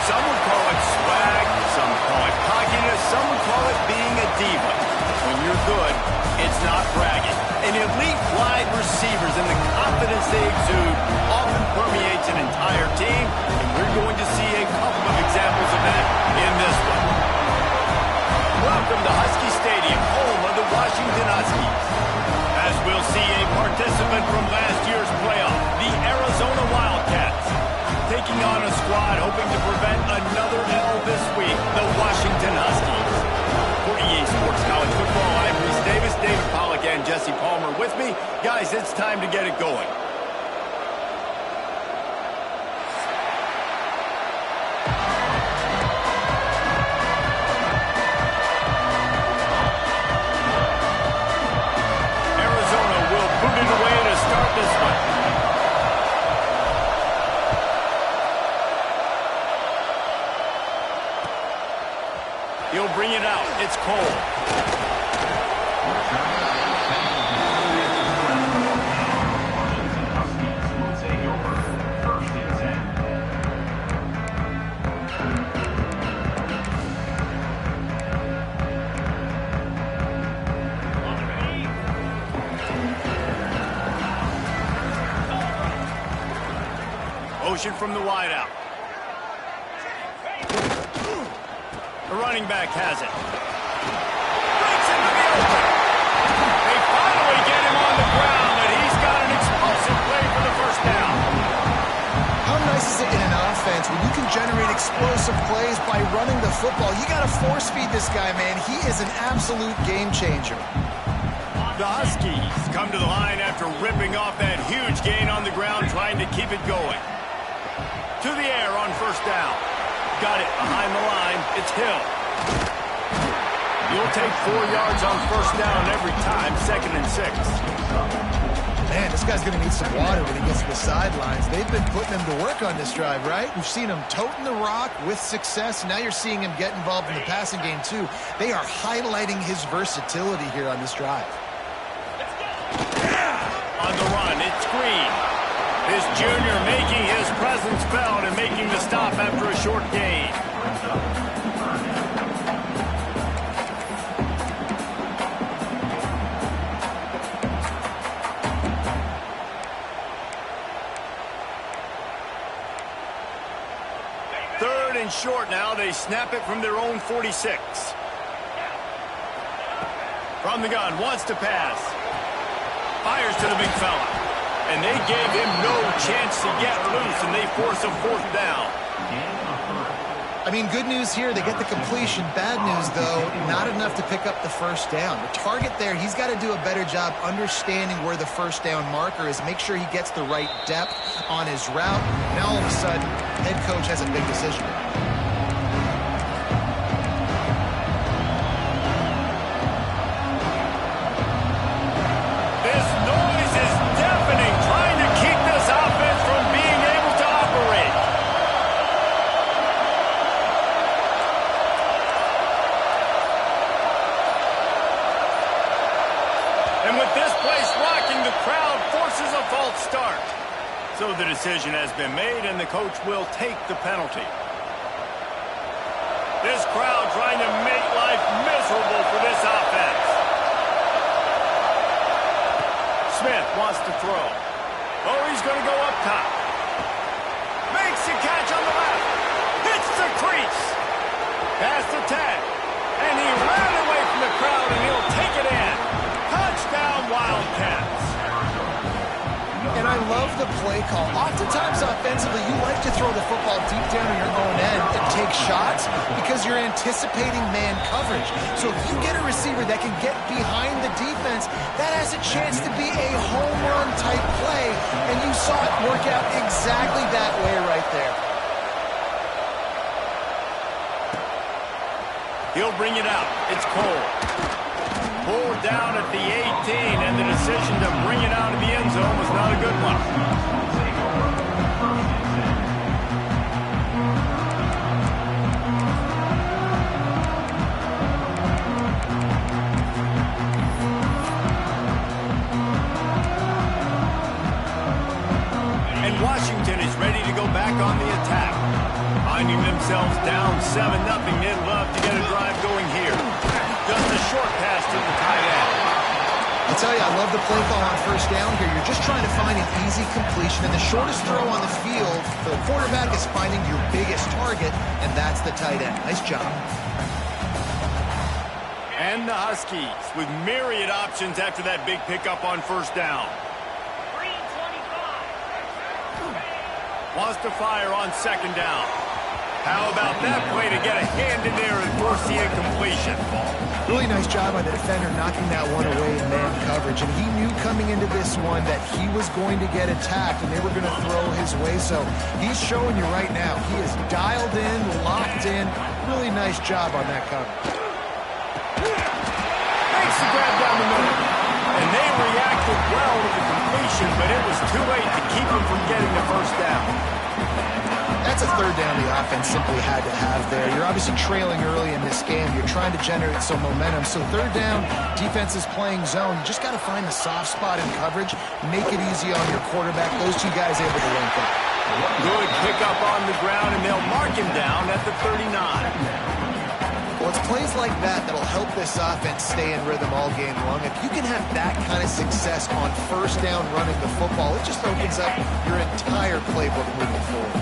Some would call it swag, some call it cockiness, some would call it being a diva. When you're good, it's not bragging. And elite wide receivers and the confidence they exude often permeates an entire team, and we're going to see a couple of examples of that in this one. Welcome to Husky Stadium, home of the Washington Huskies. As we'll see a participant from last year's playoff, the Arizona Wildcats, taking on a squad hoping to prevent another L this week, the Washington Huskies. For EA Sports College Football, I'm Reese Davis, David Pollack, and Jesse Palmer with me. Guys, it's time to get it going. Arizona will boot it away to start this one. He'll bring it out. It's Cole. Motion from the wideout. The running back has it. Breaks into the open. They finally get him on the ground, and he's got an explosive play for the first down. How nice is it in an offense when you can generate explosive plays by running the football? You got to force feed this guy, man. He is an absolute game changer. The Huskies come to the line after ripping off that huge gain on the ground, trying to keep it going. To the air on first down. Got it behind the line. It's Hill. You'll take 4 yards on first down every time, 2nd and 6. Man, this guy's going to need some water when he gets to the sidelines. They've been putting him to work on this drive, right? We've seen him toting the rock with success. Now you're seeing him get involved in the passing game, too. They are highlighting his versatility here on this drive. On the run, it's Green. This junior making his presence felt and making the stop after a short gain. Third and short now. They snap it from their own 46. From the gun, wants to pass. Fires to the big fella. And they gave him no chance to get loose, and they force a 4th down. I mean, good news here, they get the completion. Bad news, though, not enough to pick up the first down. The target there, he's got to do a better job understanding where the first down marker is, make sure he gets the right depth on his route. Now, all of a sudden, head coach has a big decision. So the decision has been made, and the coach will take the penalty. This crowd trying to make life miserable for this offense. Smith wants to throw. Oh, he's going to go up top. Makes the catch on the left. Hits the crease. Past the 10. And he ran away from the crowd, and he'll take it in. Touchdown, Wildcats. And I love the play call. Oftentimes offensively, you like to throw the football deep down in your own end and take shots because you're anticipating man coverage. So if you get a receiver that can get behind the defense, that has a chance to be a home run type play. And you saw it work out exactly that way right there. He'll bring it out. It's Cole. Pulled down at the 18, and the decision to bring it out of the end zone was not a good one. And Washington is ready to go back on the attack. Finding finding themselves down 7-0. They'd love to get a drive going here. Just a short pass to the tight end. I'll tell you, I love the play call on first down here. You're just trying to find an easy completion, and the shortest throw on the field for the quarterback is finding your biggest target, and that's the tight end. Nice job. And the Huskies with myriad options after that big pickup on first down. Wants to fire on second down. How about that play to get a hand in there and force the incompletion? Really nice job by the defender knocking that one away in man coverage. And he knew coming into this one that he was going to get attacked and they were going to throw his way. So he's showing you right now. He is dialed in, locked in. Really nice job on that coverage. Makes the grab down the middle. And they reacted well to the completion, but it was too late to keep him from getting the first down. That's a third down the offense simply had to have there. You're obviously trailing early in this game. You're trying to generate some momentum. So third down, defense is playing zone. You just got to find the soft spot in coverage, make it easy on your quarterback. Those two guys able to link up. Good pickup on the ground, and they'll mark him down at the 39. Well, it's plays like that that'll help this offense stay in rhythm all game long. If you can have that kind of success on first down running the football, it just opens up your entire playbook moving forward.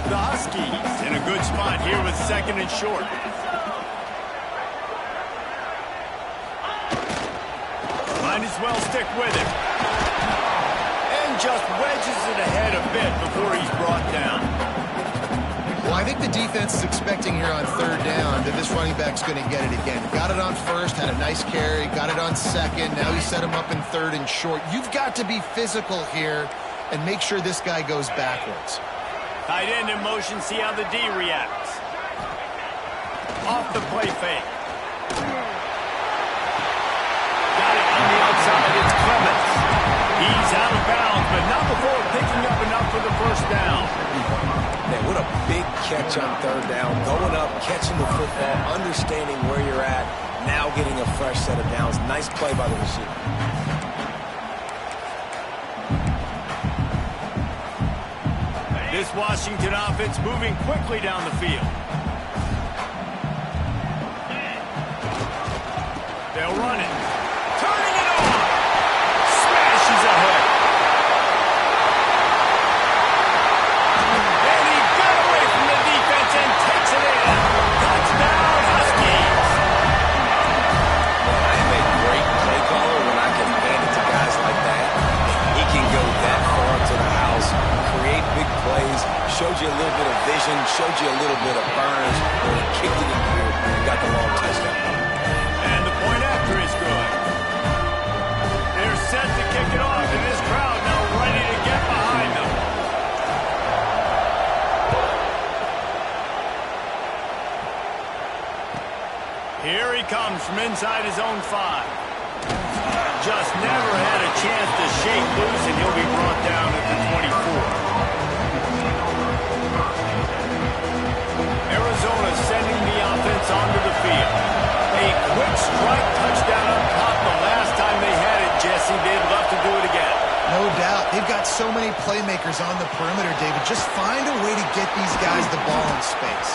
The Huskies in a good spot here with second and short. Might as well stick with him. And just wedges it ahead a bit before he's brought down. Well, I think the defense is expecting here on third down that this running back's going to get it again. Got it on first, had a nice carry, got it on second. Now you set him up in third and short. You've got to be physical here and make sure this guy goes backwards. Tight end in motion, see how the D reacts. Off the play fake. Got it on the outside, it's Clements. He's out of bounds, but not before picking up enough for the first down. Man, what a big catch on third down. Going up, catching the football, understanding where you're at, now getting a fresh set of downs. Nice play by the receiver. This Washington offense moving quickly down the field. They'll run it. Turning it on. Smashes ahead. And he got away from the defense and takes it in. Touchdown, Huskies. Well, I am a great play caller when I can hand it to guys like that. He can go that far to the house, create big plays, showed you a little bit of vision, showed you a little bit of burns, and he kicked it in here and got the long touchdown. And the point after is good. They're set to kick it off, and this crowd now ready to get behind them. Here he comes from inside his own 5. Just never had a chance to shake loose, and he'll be brought down at the 24. Arizona sending the offense onto the field. A quick strike touchdown up top the last time they had it, Jesse. They'd love to do it again. No doubt. They've got so many playmakers on the perimeter, David. Just find a way to get these guys the ball in space.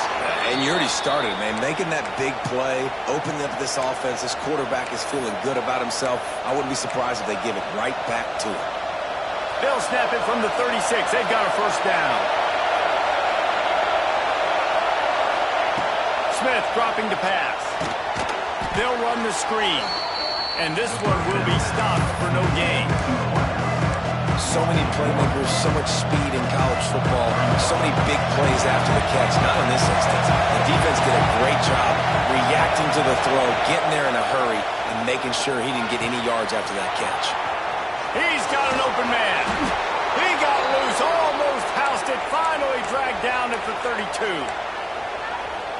And you already started, man. Making that big play, opening up this offense. This quarterback is feeling good about himself. I wouldn't be surprised if they give it right back to him. They'll snap it from the 36. They've got a first down. Smith dropping to pass. They'll run the screen. And this one will be stopped for no gain. So many playmakers, so much speed in college football, so many big plays after the catch. Not in this instance. The defense did a great job reacting to the throw, getting there in a hurry, and making sure he didn't get any yards after that catch. He's got an open man. He got loose, almost housed it, finally dragged down at the 32.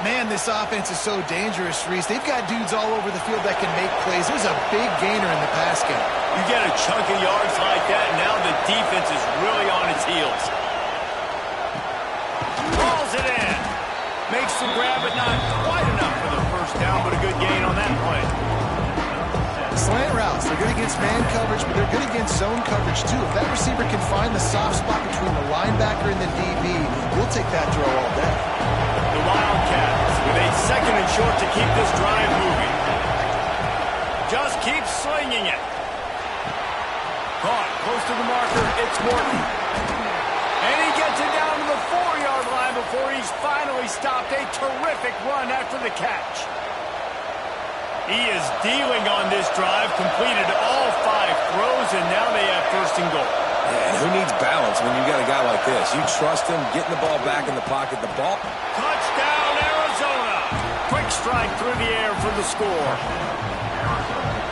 Man, this offense is so dangerous, Reese. They've got dudes all over the field that can make plays. There's a big gainer in the pass game. You get a chunk of yards like that, and now the defense is really on its heels. Rolls it in. Makes the grab, but not quite enough for the first down, but a good gain on that play. Slant routes, they're good against man coverage, but they're good against zone coverage too. If that receiver can find the soft spot between the linebacker and the DB, we'll take that throw all day. short to keep this drive moving. Just keep slinging it. Caught close to the marker. It's Morton. And he gets it down to the 4-yard line before he's finally stopped. A terrific run after the catch. He is dealing on this drive, completed all 5 throws, and now they have first and goal. Yeah, and who needs balance when you got a guy like this? You trust him, getting the ball back in the pocket. The ball. Touchdown, Arizona. Quick strike through the air for the score.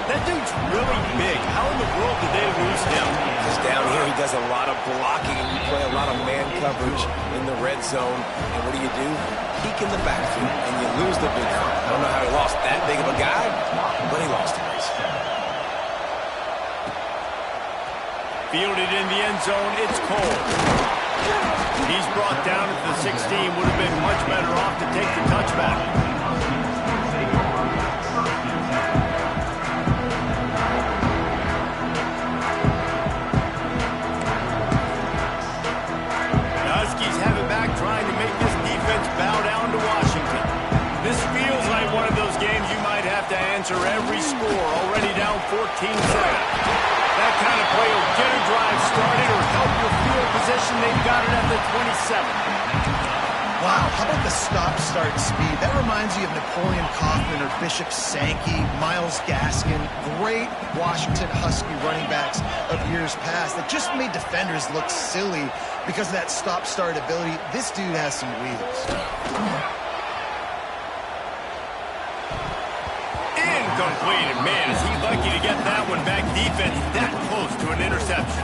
That dude's really big. How in the world did they lose him? Because down here he does a lot of blocking, and you play a lot of man coverage in the red zone. And what do? Peek in the backfield, and you lose the big one. I don't know how he lost that big of a guy, but he lost him. Fielded in the end zone, it's Cole. He's brought down at the 16. Would have been much better off to take the touchback. Huskies have it back, trying to make this defense bow down to Washington. This feels like one of those games you might have to answer every score. Already down 14-7. That kind of play will get a drive started or help your field position. They've got it at the 27. Wow, how about the stop-start speed? That reminds you of Napoleon Kaufman or Bishop Sankey, Myles Gaskin, great Washington Husky running backs of years past that just made defenders look silly because of that stop-start ability. This dude has some wheels. Incomplete. Man, is he lucky to get that one back. Defense that close to an interception.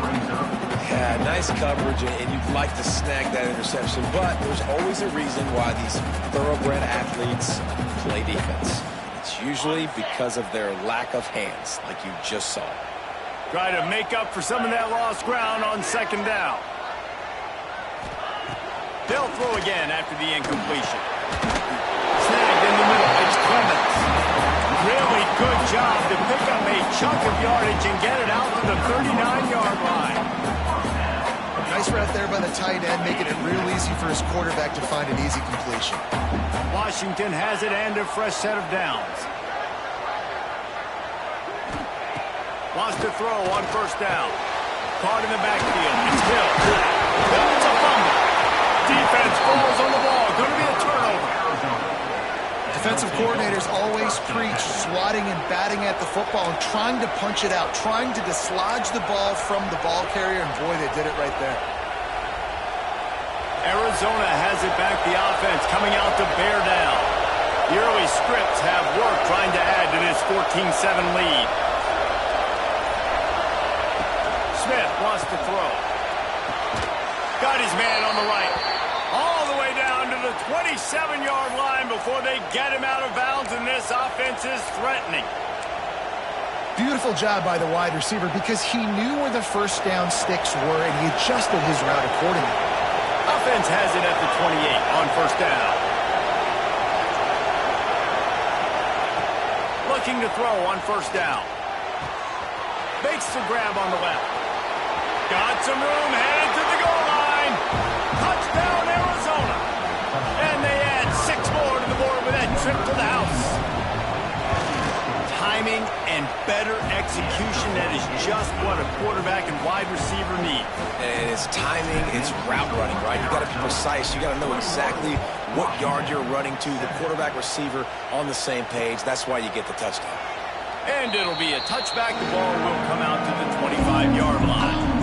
Yeah, nice coverage, and you'd like to snag that interception, but there's always a reason why these thoroughbred athletes play defense. It's usually because of their lack of hands, like you just saw. Try to make up for some of that lost ground on second down. They'll throw again after the incompletion. Snagged in the middle. It's Clemens. Really good job to pick up a chunk of yardage and get it out to the 39-yard line. Nice route there by the tight end, making it real easy for his quarterback to find an easy completion. Washington has it and a fresh set of downs. Wants to throw on first down. Caught in the backfield. It's Hill. It's a fumble. Defense falls on the ball. Going to be a turnover. Defensive coordinators always preach swatting and batting at the football and trying to punch it out, trying to dislodge the ball from the ball carrier, and boy, they did it right there. Arizona has it back, the offense coming out to bear down. The early scripts have worked trying to add to this 14-7 lead. Smith wants to throw. Got his man on the right. All the way down to the 27-yard line before they get him out of bounds, and this offense is threatening. Beautiful job by the wide receiver because he knew where the first down sticks were, and he adjusted his route accordingly. Offense has it at the 28 on first down. Looking to throw on first down. Makes the grab on the left. Got some room, headed to the goal line. Touchdown, Arizona. And they add 6 more to the board with that trip to the house. Timing and better execution, that is just what a quarterback and wide receiver need. And it's timing, it's route running, right? You got to be precise. You got to know exactly what yard you're running to. The quarterback receiver on the same page. That's why you get the touchdown. And it'll be a touchback. The ball will come out to the 25-yard line.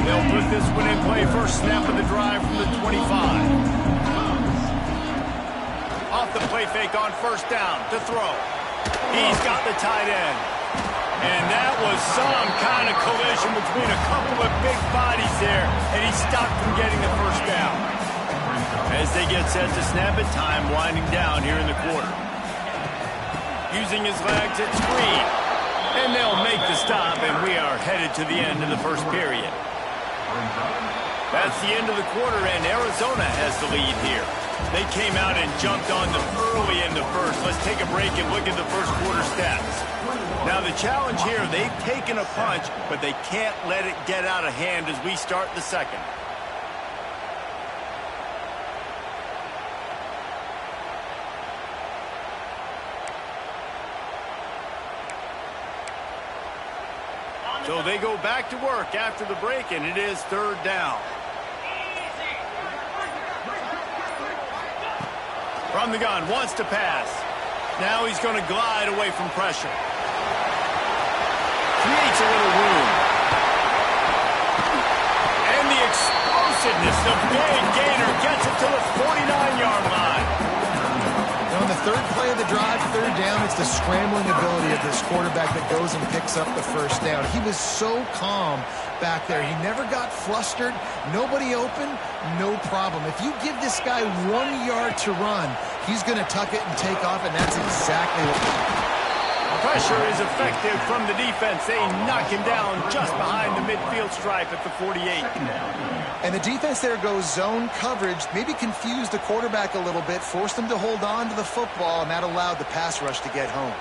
They'll put this one in play. First snap of the drive from the 25. Off the play fake on first down to throw. He's got the tight end. And that was some kind of collision between a couple of big bodies there, and he stopped from getting the first down. As they get set to snap it, time winding down here in the quarter. Using his legs at screen. And they'll make the stop, and we are headed to the end of the first period. That's the end of the quarter, and Arizona has the lead here. They came out and jumped on them early in the first. Let's take a break and look at the first quarter stats. Now the challenge here, they've taken a punch, but they can't let it get out of hand as we start the second. So they go back to work after the break, and it is third down. From the gun, wants to pass. Now he's going to glide away from pressure. Creates a little room. And the explosiveness of Dave Gaynor gets it to the 49-yard line. On the third play of the drive, third down, it's the scrambling ability of this quarterback that goes and picks up the first down. He was so calm back there. He never got flustered. Nobody open, no problem. If you give this guy 1 yard to run, he's going to tuck it and take off, and that's exactly what... Pressure is effective from the defense. They knock him down just behind the midfield stripe at the 48. And the defense there goes zone coverage, maybe confused the quarterback a little bit, forced him to hold on to the football, and that allowed the pass rush to get home.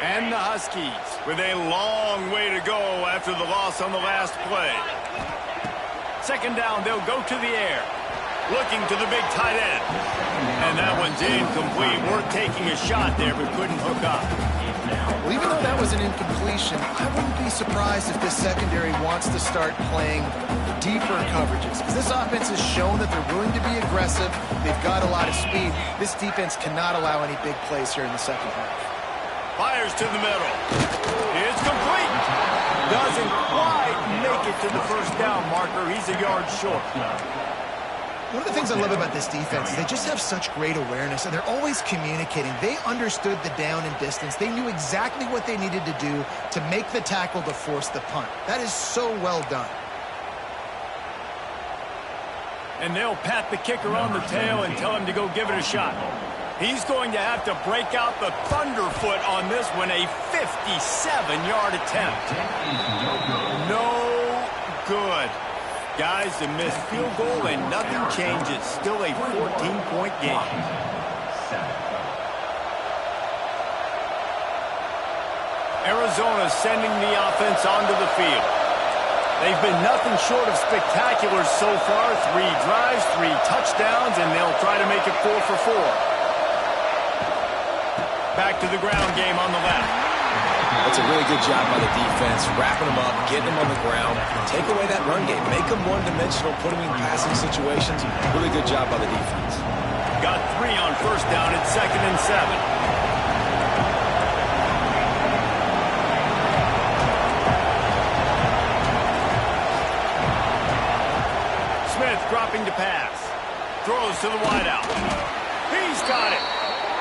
And the Huskies with a long way to go after the loss on the last play. Second down, they'll go to the air. Looking to the big tight end. And that one's incomplete. We're taking a shot there, but couldn't hook up. Well, even though that was an incompletion, I wouldn't be surprised if this secondary wants to start playing deeper coverages. Because this offense has shown that they're willing to be aggressive. They've got a lot of speed. This defense cannot allow any big plays here in the second half. Fires to the middle. It's complete. Doesn't quite make it to the first down marker. He's a yard short. One of the things I love about this defense is they just have such great awareness, and they're always communicating. They understood the down and distance. They knew exactly what they needed to do to make the tackle to force the punt. That is so well done. And they'll pat the kicker on the tail and tell him to go give it a shot. He's going to have to break out the thunderfoot on this one, a 57-yard attempt. No good. Guys, a missed field goal and nothing changes. Still a 14-point game. Arizona sending the offense onto the field. They've been nothing short of spectacular so far. 3 drives, 3 touchdowns, and they'll try to make it 4 for 4. Back to the ground game on the left. That's a really good job by the defense, wrapping them up, getting them on the ground, take away that run game, make them one-dimensional, put them in passing situations. Really good job by the defense. Got 3 on first down at 2nd and 7. Smith dropping to pass. Throws to the wideout. He's got it.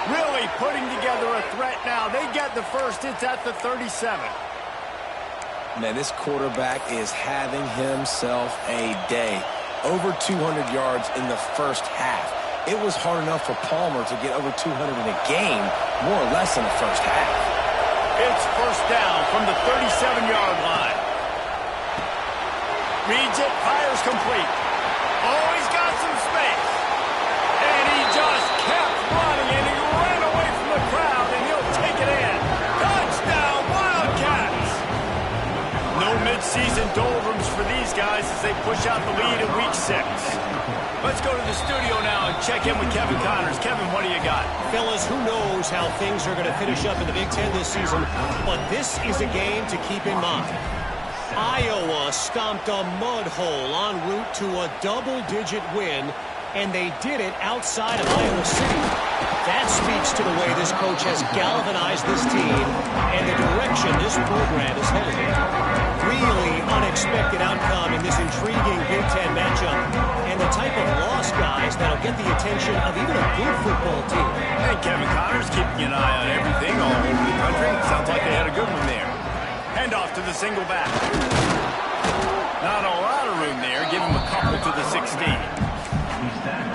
Really putting together a threat now. They get the first. It's at the 37. Man, this quarterback is having himself a day. Over 200 yards in the first half. It was hard enough for Palmer to get over 200 in a game, more or less in the first half. It's first down from the 37-yard line. Reads it, fires complete. Oh, he's got some space. And he just kept running, and he ran away from the crowd, and he'll take it in. Touchdown, Wildcats! No midseason doldrums for these guys as they push out the lead in Week 6. Let's go to the studio now and check in with Kevin Connors. Kevin, what do you got? Fellas, who knows how things are going to finish up in the Big Ten this season, but this is a game to keep in mind. Iowa stomped a mud hole en route to a double-digit win, and they did it outside of Iowa City. That speaks to the way this coach has galvanized this team and the direction this program is headed in. Really unexpected outcome in this intriguing Big Ten matchup, and the type of loss, guys, that'll get the attention of even a good football team. And Kevin Connors keeping an eye on everything all over the country. Sounds like they had a good one there. Hand off to the single back. Not a lot of room there. Give him a couple to the 16.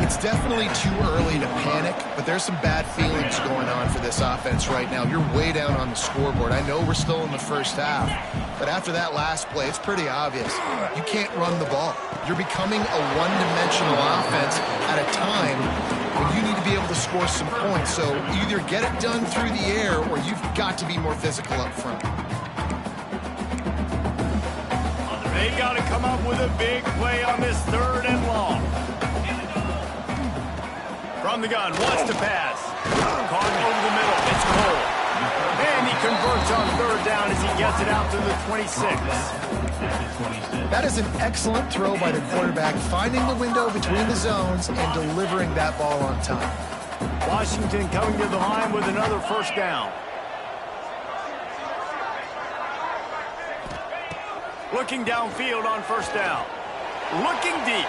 It's definitely too early to panic, but there's some bad feelings going on for this offense right now. You're way down on the scoreboard. I know we're still in the first half, but after that last play, it's pretty obvious. You can't run the ball. You're becoming a one-dimensional offense at a time but you need to be able to score some points. So either get it done through the air or you've got to be more physical up front. They got to come up with a big play on this 3rd and long. From the gun, wants to pass. Caught over the middle. It's Cole. And he converts on 3rd down as he gets it out to the 26. That is an excellent throw by the quarterback, finding the window between the zones and delivering that ball on time. Washington coming to the line with another 1st down. Looking downfield on 1st down. Looking deep.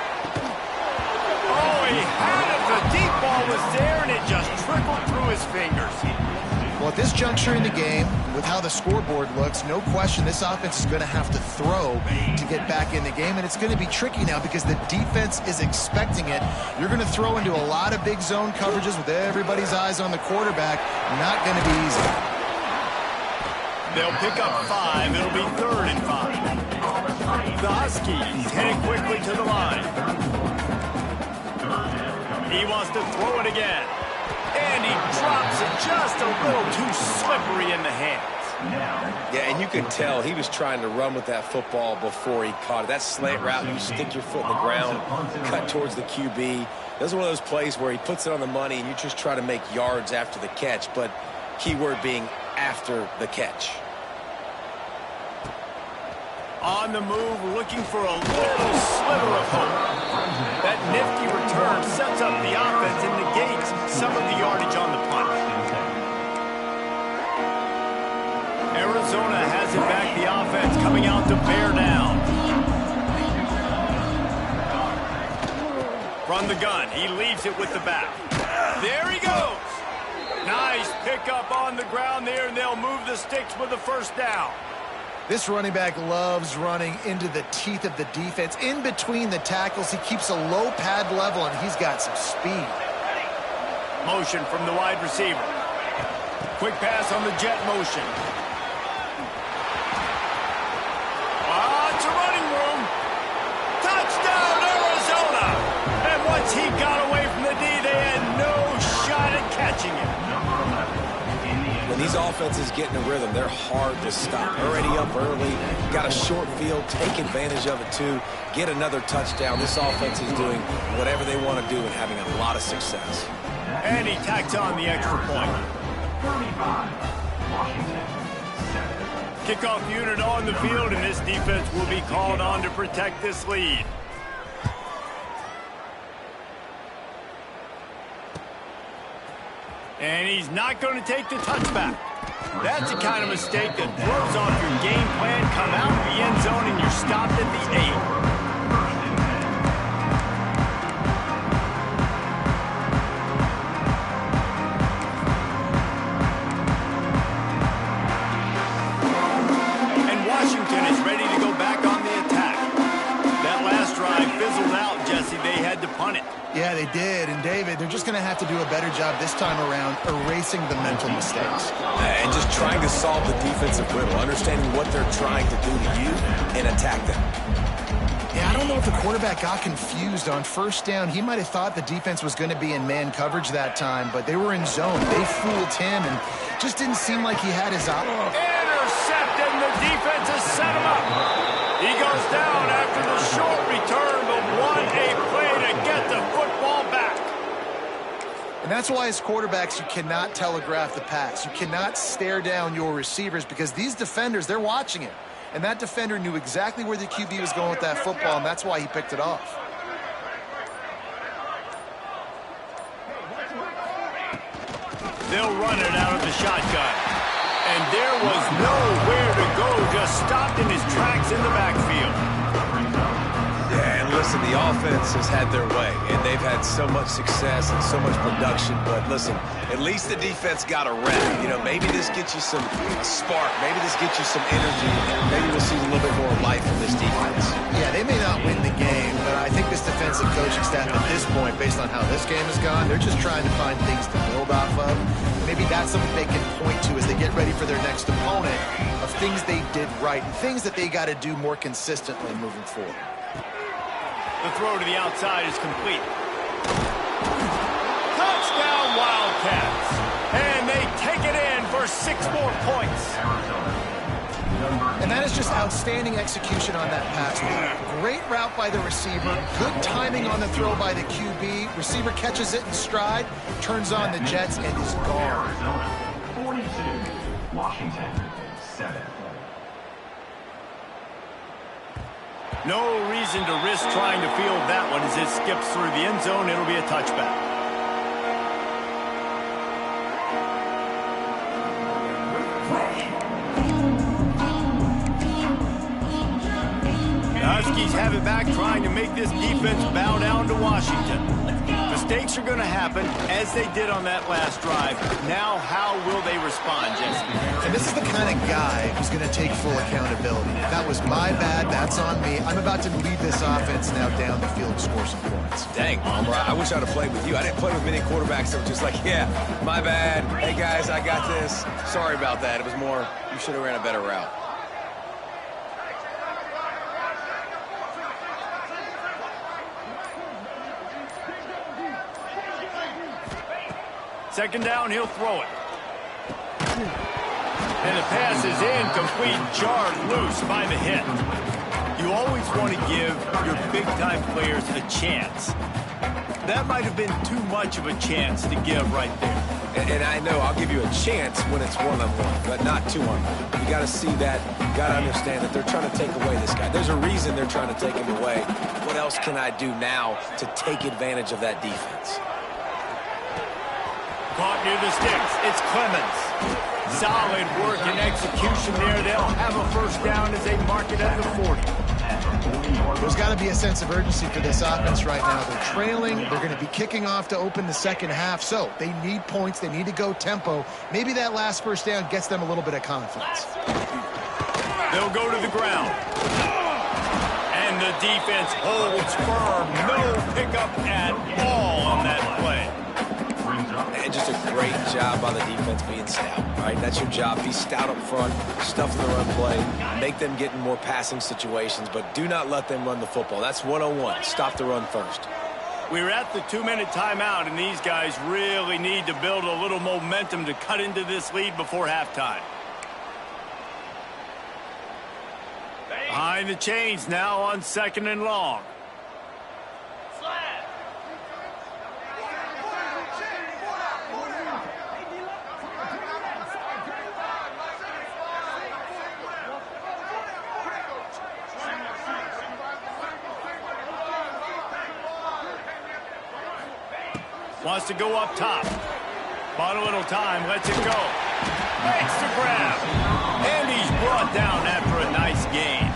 Oh, he had it. The deep ball was there, and it just trickled through his fingers. Well, at this juncture in the game, with how the scoreboard looks, no question this offense is going to have to throw to get back in the game, and it's going to be tricky now because the defense is expecting it. You're going to throw into a lot of big zone coverages with everybody's eyes on the quarterback. Not going to be easy. They'll pick up 5. It'll be 3rd and 5. The Huskies heading quickly to the line. He wants to throw it again. And he drops it just a little too slippery in the hands. Yeah, and you could tell he was trying to run with that football before he caught it. That slant route, you stick your foot in the ground, cut towards the QB. Those are one of those plays where he puts it on the money and you just try to make yards after the catch, but keyword being after the catch. On the move, looking for a little sliver of hope. That nifty return sets up the offense and negates some of the yardage on the punt. Arizona has it back, the offense coming out to bear down. From the gun, he leaves it with the back. There he goes. Nice pickup on the ground there, and they'll move the sticks with the 1st down. This running back loves running into the teeth of the defense. In between the tackles, he keeps a low pad level, and he's got some speed. Motion from the wide receiver. Quick pass on the jet motion. It's a running room. Touchdown, Arizona! And once he got away from the D, they had no shot at catching him. When these offenses get in a rhythm, they're hard to stop. Already up early, got a short field, take advantage of it too, get another touchdown. This offense is doing whatever they want to do and having a lot of success. And he tacks on the extra point. Kickoff unit on the field, and this defense will be called on to protect this lead. And he's not going to take the touchback. That's the kind of mistake that throws off your game plan. Come out of the end zone and you're stopped at the 8. And Washington is ready to go back on the attack. That last drive fizzled out, Jesse. They had to punt it. Yeah, they did. And, David, they're just going to have to do a better job this time around erasing the mental mistakes. And just trying to solve the defensive riddle, understanding what they're trying to do to you and attack them. Yeah, I don't know if the quarterback got confused on 1st down. He might have thought the defense was going to be in man coverage that time, but they were in zone. They fooled him and just didn't seem like he had his eye. Intercepted, and the defense has set him up. He goes down after the short return, but won a play to get the football back. And that's why as quarterbacks, you cannot telegraph the pass. You cannot stare down your receivers because these defenders, they're watching it. And that defender knew exactly where the QB was going with that football, and that's why he picked it off. They'll run it out of the shotgun. And there was nowhere to go, just stopped in his tracks in the backfield. Yeah, and listen, the offense has had their way, and they've had so much success and so much production. But listen, at least the defense got a rep. You know, maybe this gets you a spark. Maybe this gets you some energy. Maybe we'll see a little bit more life from this defense. Yeah, they may not win the game, but I think this defensive coaching staff at this point, based on how this game has gone, they're just trying to find things to build off of. Maybe that's something they can point to as they get ready for their next opponent of things they did right and things that they got to do more consistently moving forward. The throw to the outside is complete. score 6 more points. And that is just outstanding execution on that pass. Great route by the receiver. Good timing on the throw by the QB. Receiver catches it in stride, turns on the jets, and is gone. Arizona, 42. Washington, 7. No reason to risk trying to field that one as it skips through the end zone. It'll be a touchback. The Huskies have it back, trying to make this defense bow down to Washington. Mistakes are going to happen, as they did on that last drive. Now, how will they respond, Jesse? And this is the kind of guy who's going to take full accountability. That was my bad. That's on me. I'm about to lead this offense now down the field to score some points. Dang, Palmer, I wish I'd have played with you. I didn't play with many quarterbacks that were just like, yeah, my bad. Hey, guys, I got this. Sorry about that. It was more, you should have ran a better route. Second down, he'll throw it. And the pass is incomplete, jarred loose by the hit. You always want to give your big-time players a chance. That might have been too much of a chance to give right there. And I know I'll give you a chance when it's one-on-one, but not two-on-one. You got to see that. You got to understand that they're trying to take away this guy. There's a reason they're trying to take him away. What else can I do now to take advantage of that defense? Caught near the sticks. It's Clemens. Solid work and execution there. They'll have a first down as they mark it at the 40. There's got to be a sense of urgency for this offense right now. They're trailing. They're going to be kicking off to open the second half. So they need points. They need to go tempo. Maybe that last first down gets them a little bit of confidence. They'll go to the ground. And the defense holds firm. No pickup at all on that play. And just a great job by the defense being stout, right? That's your job. Be stout up front, stuff the run play, make them get in more passing situations, but do not let them run the football. That's 101. Stop the run first. We're at the 2-minute timeout, and these guys really need to build a little momentum to cut into this lead before halftime. Behind the chains now on 2nd and long. Wants to go up top. Bought a little time, lets it go. Makes the grab. And he's brought down after a nice gain.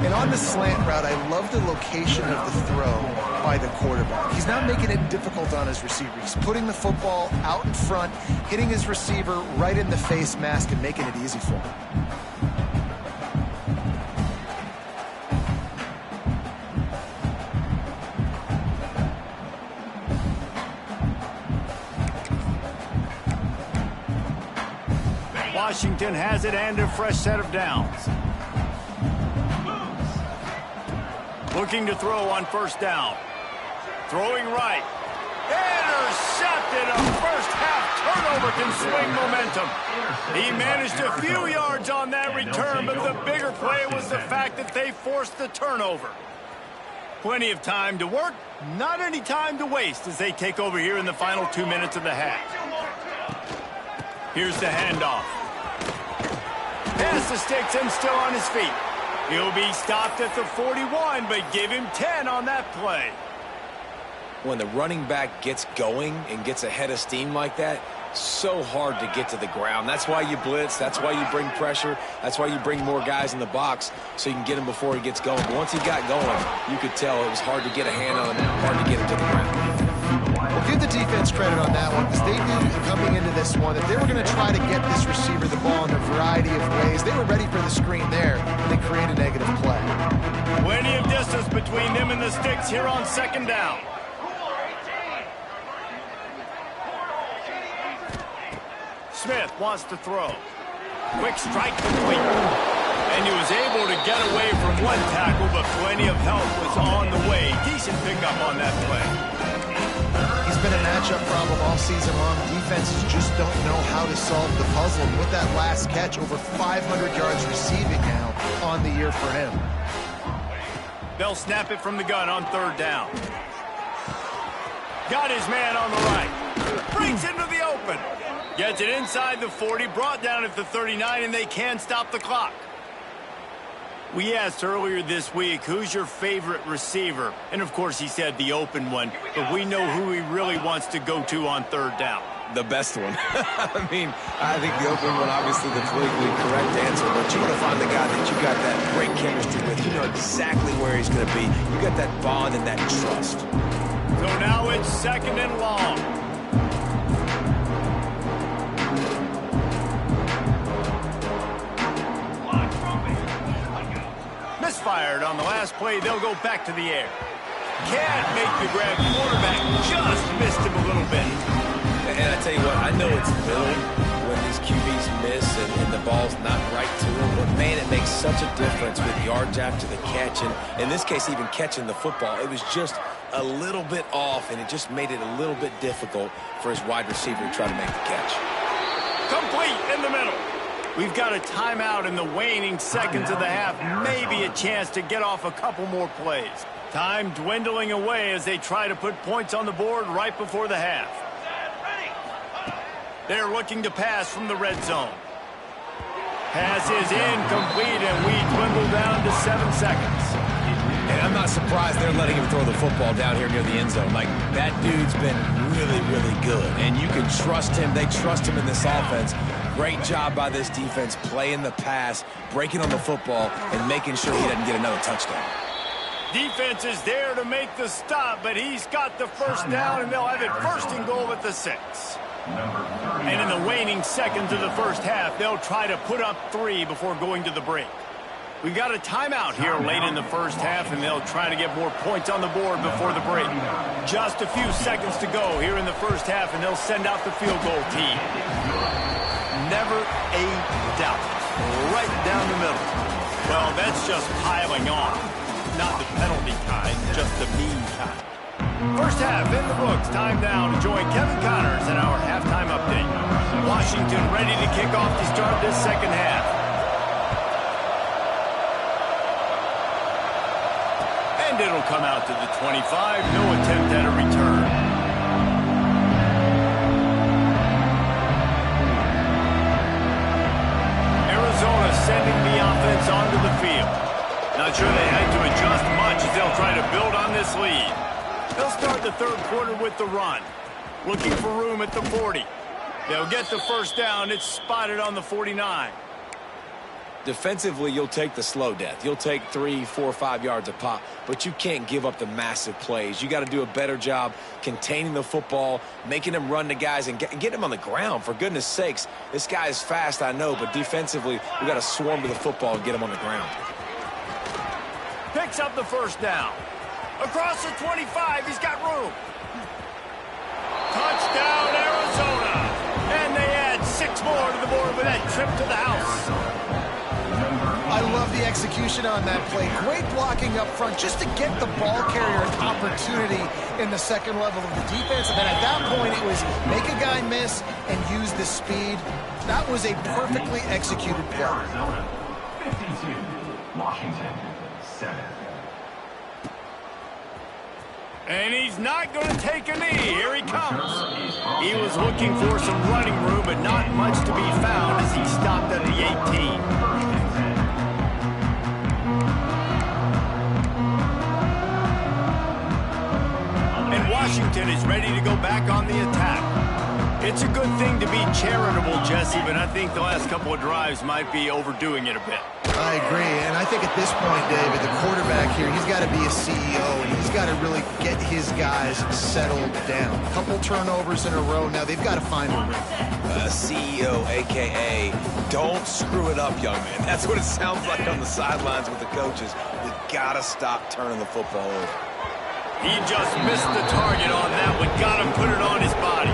And on the slant route, I love the location of the throw by the quarterback. He's not making it difficult on his receiver. He's putting the football out in front, hitting his receiver right in the face mask and making it easy for him. Washington has it and a fresh set of downs. Looking to throw on first down. Throwing right. Intercepted. A first half turnover can swing momentum. He managed a few yards on that return, but the bigger play was the fact that they forced the turnover. Plenty of time to work, not any time to waste as they take over here in the final 2 minutes of the half. Here's the handoff. Pass the sticks and still on his feet. He'll be stopped at the 41, but give him 10 on that play. When the running back gets going and gets ahead of steam like that, so hard to get to the ground. That's why you blitz. That's why you bring pressure. That's why you bring more guys in the box so you can get him before he gets going. But once he got going, you could tell it was hard to get a hand on him, hard to get him to the ground. Well, give the defense credit on that one because they knew coming into this one that they were going to try to get this receiver the ball in a variety of ways. They were ready for the screen there, and they create a negative play. Plenty of distance between them and the sticks here on second down. Smith wants to throw. Quick strike complete. And he was able to get away from one tackle, but plenty of help was on the way. Decent pickup on that play. He's been a matchup problem all season long. Defenses just don't know how to solve the puzzle. And with that last catch, over 500 yards receiving now on the year for him. They'll snap it from the gun on 3rd down. Got his man on the right. Breaks into the open. Gets it inside the 40, brought down at the 39, and they can stop the clock. We asked earlier this week, who's your favorite receiver? And, of course, he said the open one. But we know who he really wants to go to on 3rd down. The best one. I mean, I think the open one, obviously, the politically correct answer. But you want to find the guy that you got that great chemistry with. You know exactly where he's going to be. You got that bond and that trust. So now it's 2nd and long. Misfired on the last play. They'll go back to the air. Can't make the grab. Quarterback just missed him a little bit. And I tell you what, I know it's little when these QBs miss and the ball's not right to them, but man, it makes such a difference with yards after the catch, and in this case, even catching the football. It was just a little bit off, and it just made it a little bit difficult for his wide receiver to try to make the catch. Complete in the middle. We've got a timeout in the waning seconds of the half. Maybe a chance to get off a couple more plays. Time dwindling away as they try to put points on the board right before the half. They're looking to pass from the red zone. Pass is incomplete, and we dwindle down to 7 seconds. And I'm not surprised they're letting him throw the football down here near the end zone. Like, that dude's been really, really good. And you can trust him. They trust him in this offense. Great job by this defense playing the pass, breaking on the football, and making sure he doesn't get another touchdown. Defense is there to make the stop, but he's got the first down, and they'll have it 1st and goal at the 6. And in the waning seconds of the first half, they'll try to put up 3 before going to the break. We've got a timeout here late in the first half, and they'll try to get more points on the board before the break. Just a few seconds to go here in the first half, and they'll send out the field goal team. Never a doubt. Right down the middle. Well, that's just piling on. Not the penalty kind, just the mean kind. First half in the books. Time now to join Kevin Connors in our halftime update. Washington ready to kick off to start this second half. And it'll come out to the 25. No attempt at a return. Arizona sending the offense onto the field. Not sure they had to adjust much as they'll try to build on this lead. They'll start the 3rd quarter with the run. Looking for room at the 40. They'll get the first down. It's spotted on the 49. Defensively, you'll take the slow death. You'll take 3, 4, 5 yards a pop, but you can't give up the massive plays. You got to do a better job containing the football, making them run to guys, and get them on the ground. For goodness sakes, this guy is fast, I know, but defensively, we got to swarm to the football and get him on the ground. Picks up the first down. Across the 25, he's got room. Touchdown, Arizona. And they add 6 more to the board with that trip to the house. I love the execution on that play. Great blocking up front just to get the ball carrier an opportunity in the second level of the defense. And then at that point, it was make a guy miss and use the speed. That was a perfectly executed play. Arizona 52, Washington 7. And he's not going to take a knee. Here he comes. He was looking for some running room, but not much to be found as he stopped at the 18. And Washington is ready to go back on the attack. It's a good thing to be charitable, Jesse, but I think the last couple of drives might be overdoing it a bit. I agree, and I think at this point, David, the quarterback here, he's got to be a CEO, and he's got to really get his guys settled down. A couple turnovers in a row. Now they've got to find a rhythm. CEO, a.k.a. don't screw it up, young man. That's what it sounds like on the sidelines with the coaches. We got to stop turning the football over. He just missed the target on that one. Got him, put it on his body.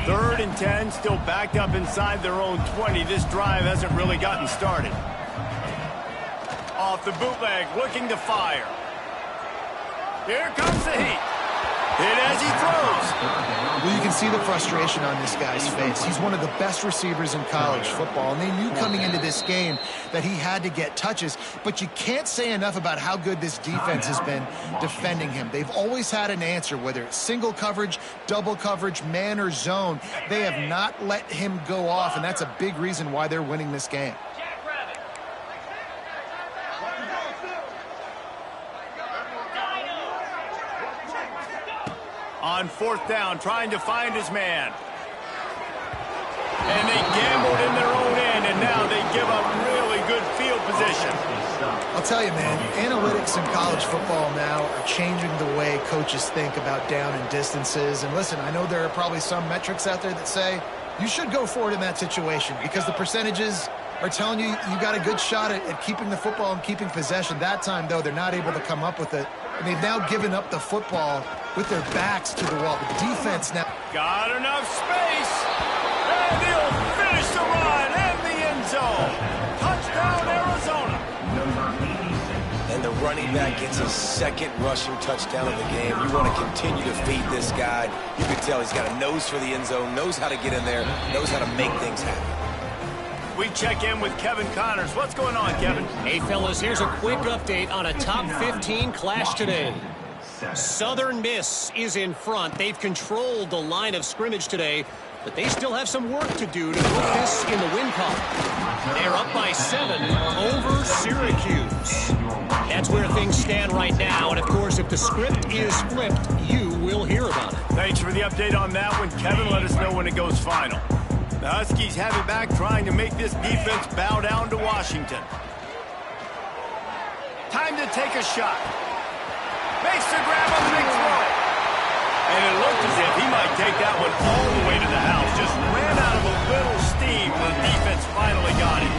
Third and 10, still backed up inside their own 20. This drive hasn't really gotten started. Off the bootleg, looking to fire. Here comes the heat. Hit as he throws. Well, you can see the frustration on this guy's face. He's one of the best receivers in college football, and they knew coming into this game that he had to get touches, but you can't say enough about how good this defense has been defending him. They've always had an answer, whether it's single coverage, double coverage, man or zone. They have not let him go off, and that's a big reason why they're winning this game. On fourth down, trying to find his man. And they gambled in their own end, and now they give up really good field position. I'll tell you, man, analytics in college football now are changing the way coaches think about down and distances. And listen, I know there are probably some metrics out there that say you should go for it in that situation because the percentages are telling you you got a good shot at keeping the football and keeping possession. That time, though, they're not able to come up with it. And they've now given up the football with their backs to the wall. The defense now... Got enough space. And he'll finish the run in the end zone. Touchdown, Arizona. And the running back gets his second rushing touchdown of the game. You want to continue to feed this guy. You can tell he's got a nose for the end zone, knows how to get in there, knows how to make things happen. We check in with Kevin Connors. What's going on, Kevin? Hey, fellas, here's a quick update on a top 15 clash today. Southern Miss is in front. They've controlled the line of scrimmage today, but they still have some work to do to put this in the win column. They're up by 7 over Syracuse. That's where things stand right now, and of course, if the script is flipped, you will hear about it. Thanks for the update on that one, Kevin. Let us know when it goes final. The Huskies have it back, trying to make this defense bow down to Washington. Time to take a shot. Makes the grab on the big throw. And it looked as if he might take that one all the way to the house. Just ran out of a little steam when the defense finally got him.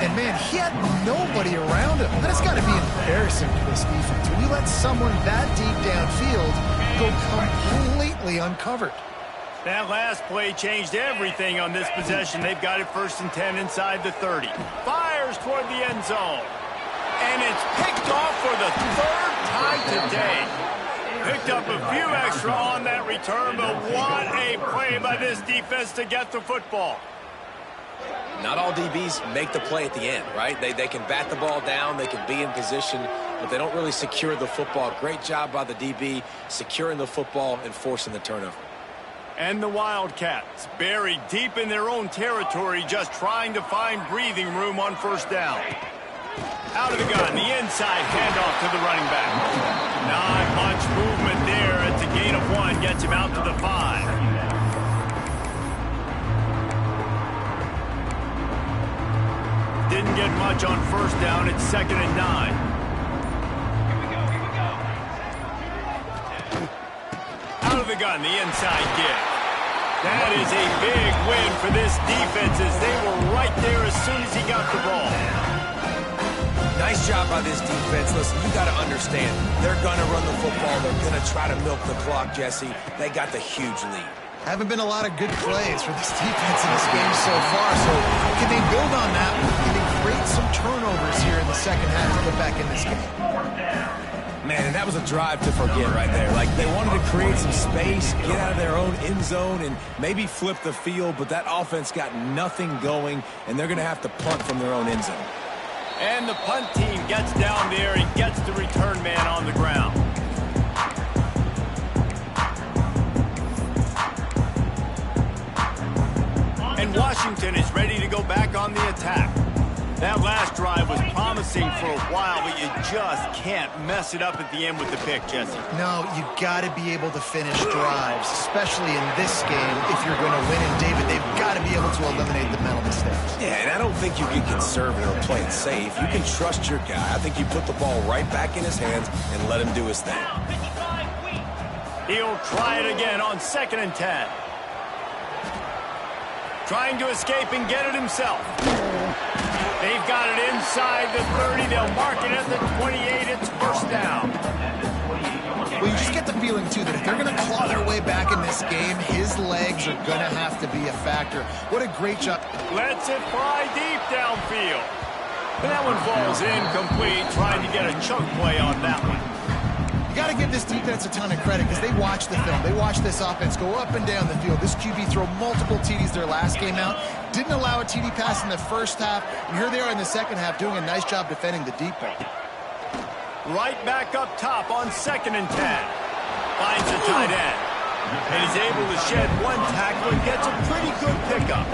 And, man, he had nobody around him. That has got to be embarrassing to this defense. When you let someone that deep downfield go completely uncovered. That last play changed everything on this possession. They've got it 1st and 10 inside the 30. Fires toward the end zone. And it's picked off for the 3rd time today. Picked up a few extra on that return, but what a play by this defense to get the football. Not all DBs make the play at the end, right? They can bat the ball down, they can be in position, but they don't really secure the football. Great job by the DB securing the football and forcing the turnover. And the Wildcats buried deep in their own territory, just trying to find breathing room on 1st down. Out of the gun, the inside handoff to the running back. Not much movement there. It's a gain of 1, gets him out to the 5. Didn't get much on 1st down. It's 2nd and 9. Out of the gun, the inside kick. That is a big win for this defense as they were right there as soon as he got the ball. Nice job by this defense. Listen, you got to understand, they're going to run the football. They're going to try to milk the clock, Jesse. They got the huge lead. Haven't been a lot of good plays for this defense in this game so far, so can they build on that? Can they create some turnovers here in the second half to get back in this game? Man, and that was a drive to forget right there. Like, they wanted to create some space, get out of their own end zone, and maybe flip the field, but that offense got nothing going, and they're going to have to punt from their own end zone. And the punt team gets down there and gets the return man on the ground. And Washington is ready to go back on the attack. That last drive was promising for a while, but you just can't mess it up at the end with the pick, Jesse. No, you got to be able to finish drives, especially in this game if you're going to win. And, David, they've got to be able to eliminate the mental mistakes. Yeah, and I don't think you get conservative or play it safe. You can trust your guy. I think you put the ball right back in his hands and let him do his thing. He'll try it again on 2nd and 10. Trying to escape and get it himself. They've got it inside the 30. They'll mark it at the 28. It's 1st down. Well, you just get the feeling, too, that if they're going to claw their way back in this game, his legs are going to have to be a factor. What a great job. Lets it fly deep downfield. And that one falls incomplete, trying to get a chunk play on that one. You got to give this defense a ton of credit because they watch the film. They watch this offense go up and down the field. This QB throw multiple TDs their last game out. Didn't allow a TD pass in the first half. And here they are in the second half doing a nice job defending the deep ball. Right back up top on 2nd and 10. Finds a tight end. And he's able to shed one tackle and gets a pretty good pickup.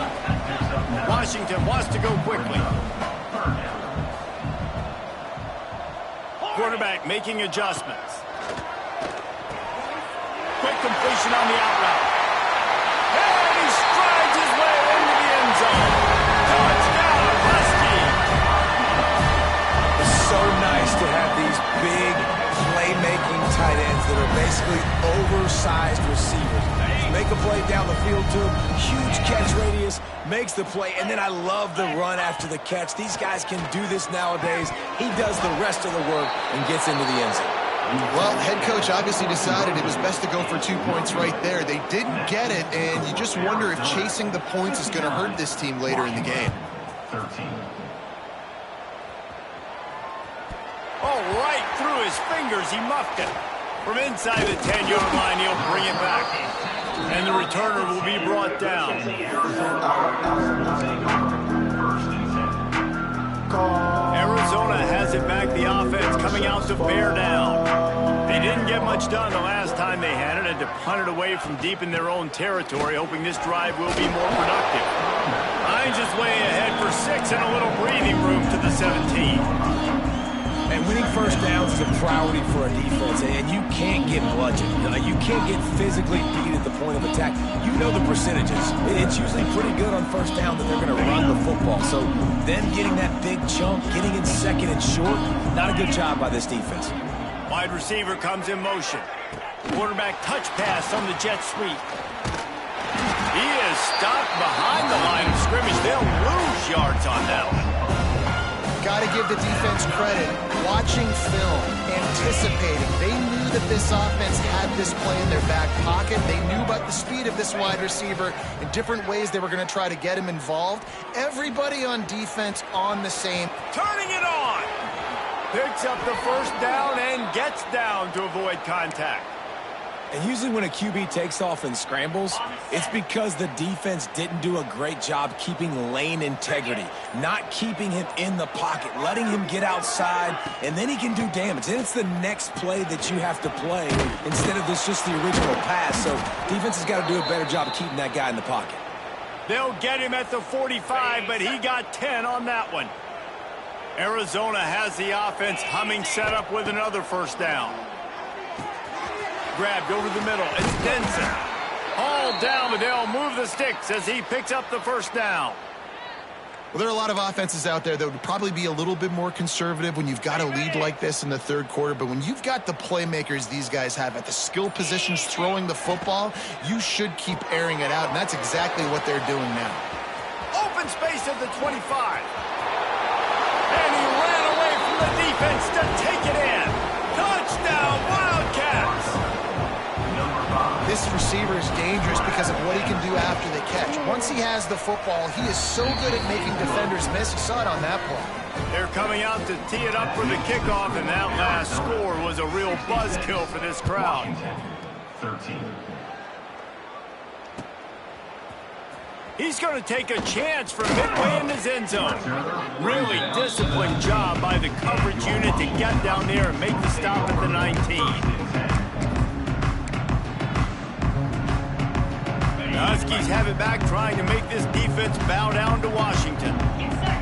Washington wants to go quickly. Quarterback making adjustments. Quick completion on the out route. And he strides his way into the end zone. Touchdown, Husky! It's so nice to have these big playmaking tight ends that are basically oversized receivers. Make a play down the field to him, huge catch radius, makes the play, and then I love the run after the catch. These guys can do this nowadays. He does the rest of the work and gets into the end zone. Well, head coach obviously decided it was best to go for 2 points right there. They didn't get it, and you just wonder if chasing the points is going to hurt this team later in the game. 13. Oh, right through his fingers, he muffed it. From inside the 10-yard line, he'll bring it back. And the returner will be brought down. Arizona has it back. The offense coming out to bear down. They didn't get much done the last time they had it, and to punt it away from deep in their own territory, hoping this drive will be more productive. Hines is way ahead for 6 and a little breathing room to the 17. And winning first downs is a priority for a defense, and you can't get bludgeoned. You can't get physically beat at the point of attack. You know the percentages. It's usually pretty good on first down that they're going to run the football. So them getting that big chunk, getting in 2nd and short, not a good job by this defense. Wide receiver comes in motion. Quarterback touch pass on the jet sweep. He is stopped behind the line of scrimmage. They'll lose yards on that one. Got to give the defense credit. Watching film, anticipating. They knew that this offense had this play in their back pocket. They knew about the speed of this wide receiver in different ways they were going to try to get him involved. Everybody on defense on the same. Turning it on. Picks up the first down and gets down to avoid contact. And usually when a QB takes off and scrambles, it's because the defense didn't do a great job keeping lane integrity, not keeping him in the pocket, letting him get outside, and then he can do damage. Then it's the next play that you have to play instead of this just the original pass. So defense has got to do a better job of keeping that guy in the pocket. They'll get him at the 45, but he got 10 on that one. Arizona has the offense humming, set up with another first down. Grabbed over the middle. It's Denson. All down, but they'll move the sticks as he picks up the first down. Well, there are a lot of offenses out there that would probably be a little bit more conservative when you've got a lead like this in the third quarter. But when you've got the playmakers these guys have at the skill positions throwing the football, you should keep airing it out. And that's exactly what they're doing now. Open space at the 25. And he ran away from the defense to take it in. Touchdown, Wildcats! This receiver is dangerous because of what he can do after the catch. Once he has the football, he is so good at making defenders miss. You saw it on that play. They're coming out to tee it up for the kickoff, and that last score was a real buzzkill for this crowd. 13. He's going to take a chance from midway in his end zone. Really disciplined job by the coverage unit to get down there and make the stop at the 19. The Huskies have it back, trying to make this defense bow down to Washington.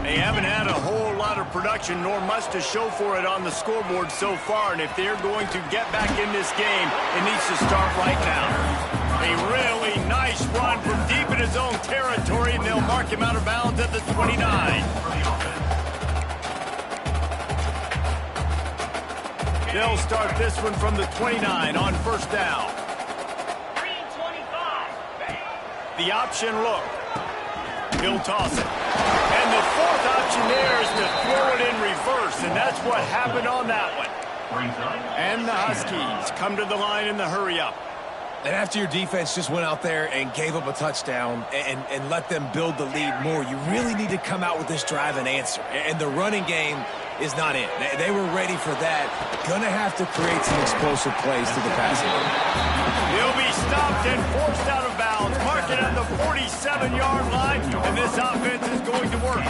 They haven't had a whole lot of production, nor much to show for it on the scoreboard so far, and if they're going to get back in this game, it needs to start right now. A really nice run from deep in his own territory, and they'll mark him out of bounds at the 29. They'll start this one from the 29 on first down. The option look. He'll toss it. And the fourth option there is to throw it in reverse, and that's what happened on that one. And the Huskies come to the line in the hurry-up. And after your defense just went out there and gave up a touchdown and let them build the lead more, you really need to come out with this drive and answer. And the running game is not it. They were ready for that. Gonna have to create some explosive plays to the passing game. He'll be stopped and forced out of bounds. Mark it on the 47-yard line, and this offense is going to work.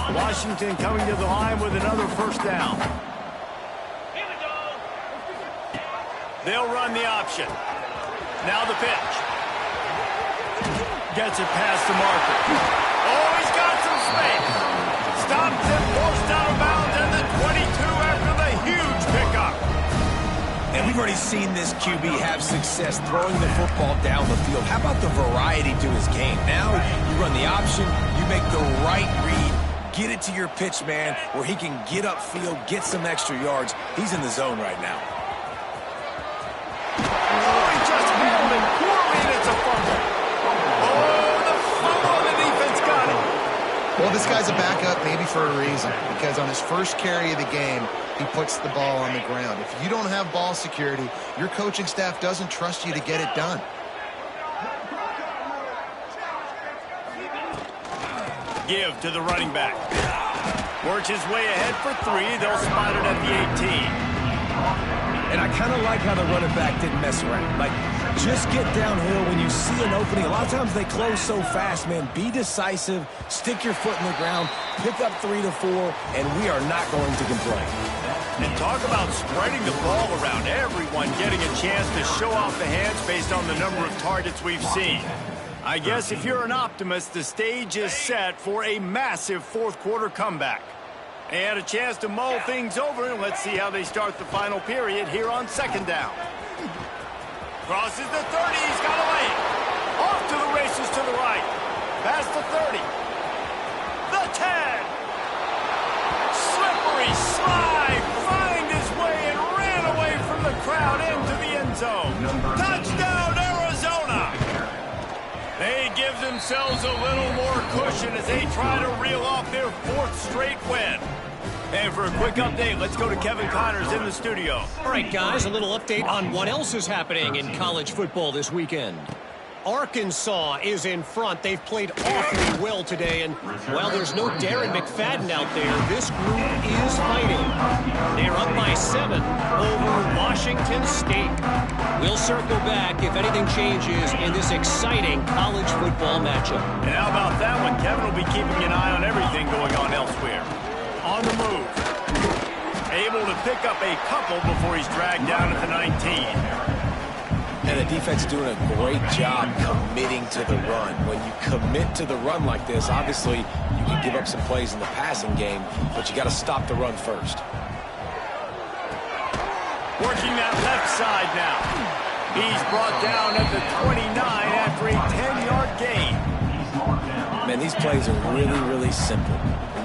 Washington coming to the line with another first down. They'll run the option. Now the pitch. Gets it past the marker. Oh, he's got some space. Stopped and forced out of bounds at the 22 after the huge pickup. And we've already seen this QB have success throwing the football down the field. How about the variety to his game? Now you run the option, you make the right read, get it to your pitch man where he can get upfield, get some extra yards. He's in the zone right now. Oh, he just handled it poorly, and it's a fumble. Oh, the fumble, and the defense got it. Well, this guy's a backup maybe for a reason, because on his first carry of the game, he puts the ball on the ground. If you don't have ball security, your coaching staff doesn't trust you to get it done. Give to the running back. Works his way ahead for 3. They'll spot it at the 18. And I kind of like how the running back didn't mess around. Like, just get downhill when you see an opening. A lot of times they close so fast, man. Be decisive, stick your foot in the ground, pick up 3 to 4, and we are not going to complain. And talk about spreading the ball around. Everyone getting a chance to show off the hands based on the number of targets we've seen. I guess if you're an optimist, the stage is set for a massive fourth-quarter comeback. They had a chance to mull things over, and let's see how they start the final period here on second down. Crosses the 30, he's got a lane. Off to the races to the right. Past the 30. The 10. Slippery slide, find his way and ran away from the crowd into the end zone. Touchdown, Arizona! They give themselves a little more cushion as they try to reel off their 4th straight win. And for a quick update, let's go to Kevin Connors in the studio. All right, guys, a little update on what else is happening in college football this weekend. Arkansas is in front. They've played awfully well today, and while there's no Darren McFadden out there, this group is fighting. They're up by 7 over Washington State. We'll circle back if anything changes in this exciting college football matchup. And how about that one? Kevin will be keeping an eye on everything going on elsewhere. On the move. Able to pick up a couple before he's dragged down at the 19. And the defense doing a great job committing to the run. When you commit to the run like this, obviously you can give up some plays in the passing game, but you got to stop the run first. Working that left side now. He's brought down at the 29 after a 10-yard gain. Man, these plays are really, really simple.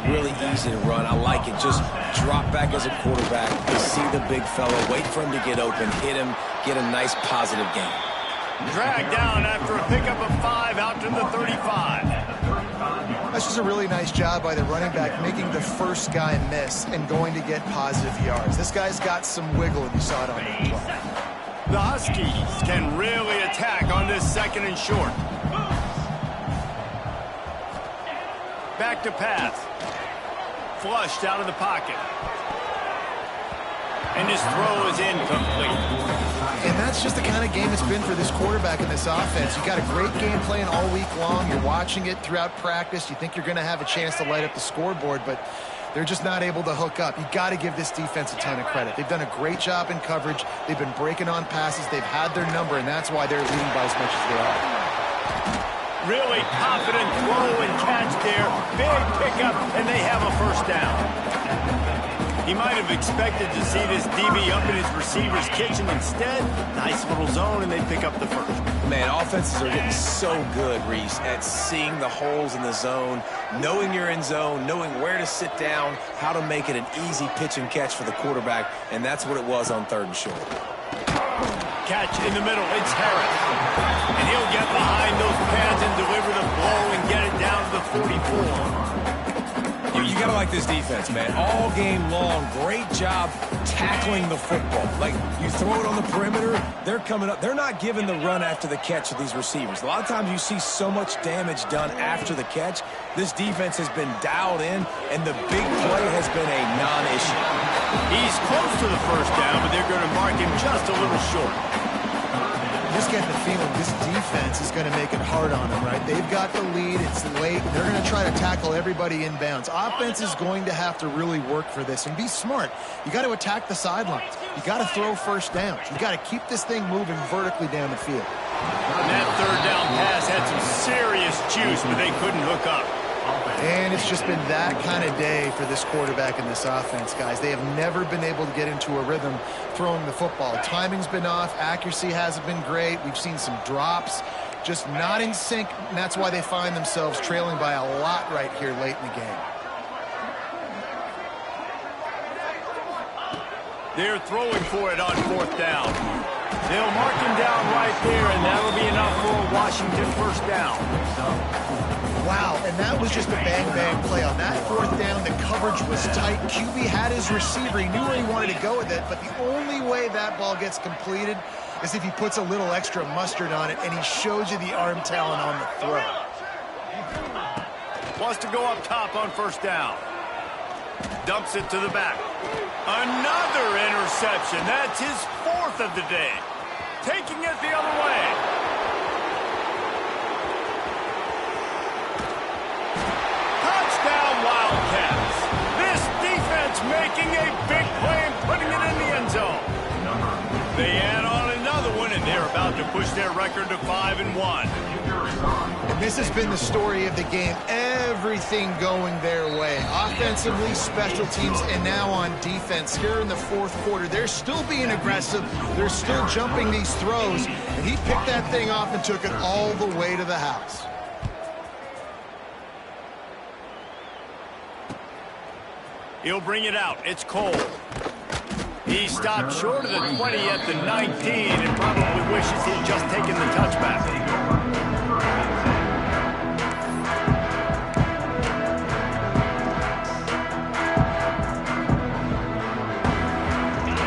Really easy to run. I like it. Just drop back as a quarterback. You see the big fella. Wait for him to get open. Hit him. Get a nice positive gain. Dragged down after a pickup of 5 out to the 35. That's just a really nice job by the running back, making the first guy miss and going to get positive yards. This guy's got some wiggle, and you saw it on the play. The Huskies can really attack on this 2nd and short. Back to pass. Flushed out of the pocket. And his throw is incomplete. And that's just the kind of game it's been for this quarterback in this offense. You got a great game plan all week long. You're watching it throughout practice. You think you're going to have a chance to light up the scoreboard, but they're just not able to hook up. You got to give this defense a ton of credit. They've done a great job in coverage. They've been breaking on passes. They've had their number, and that's why they're leading by as much as they are. Really confident throw and catch there. Big pickup, and they have a first down. He might have expected to see this DB up in his receiver's kitchen. Instead, nice little zone, and they pick up the first. Man, offenses are getting so good, Reese, at seeing the holes in the zone, knowing you're in zone, knowing where to sit down, how to make it an easy pitch and catch for the quarterback, and that's what it was on 3rd and short. Catch in the middle, it's Harris. And he'll get behind those pads and deliver the blow and get it down to the 44. You You got to like this defense, man. All game long, great job tackling the football. Like, you throw it on the perimeter, they're coming up. They're not giving the run after the catch to these receivers. A lot of times you see so much damage done after the catch. This defense has been dialed in, and the big play has been a non-issue. He's close to the first down, but they're going to mark him just a little short. Just getting the feeling this defense is going to make it hard on them, right? They've got the lead. It's late. They're going to try to tackle everybody inbounds. Offense is going to have to really work for this and be smart. You got to attack the sidelines. You got to throw first downs. You got to keep this thing moving vertically down the field. That third down pass had some serious juice, but they couldn't hook up. And it's just been that kind of day for this quarterback and this offense, guys. They have never been able to get into a rhythm throwing the football. Timing's been off. Accuracy hasn't been great. We've seen some drops, just not in sync, and that's why they find themselves trailing by a lot right here late in the game. They're throwing for it on fourth down. They'll mark him down right there, and that'll be enough for a Washington first down. Wow, and that was just a bang-bang play. On that fourth down, the coverage was tight. QB had his receiver. He knew where he wanted to go with it, but the only way that ball gets completed is if he puts a little extra mustard on it, and he shows you the arm talent on the throw. Wants to go up top on first down. Dumps it to the back. Another interception. That's his fourth of the day. Taking it the other way. Wildcats. This defense making a big play and putting it in the end zone. They add on another one, and they're about to push their record to 5-1. And this has been the story of the game. Everything going their way. Offensively, special teams, and now on defense. Here in the fourth quarter, they're still being aggressive. They're still jumping these throws. And he picked that thing off and took it all the way to the house. He'll bring it out. It's Cole. He stopped short of the 20 at the 19 and probably wishes he'd just taken the touchback.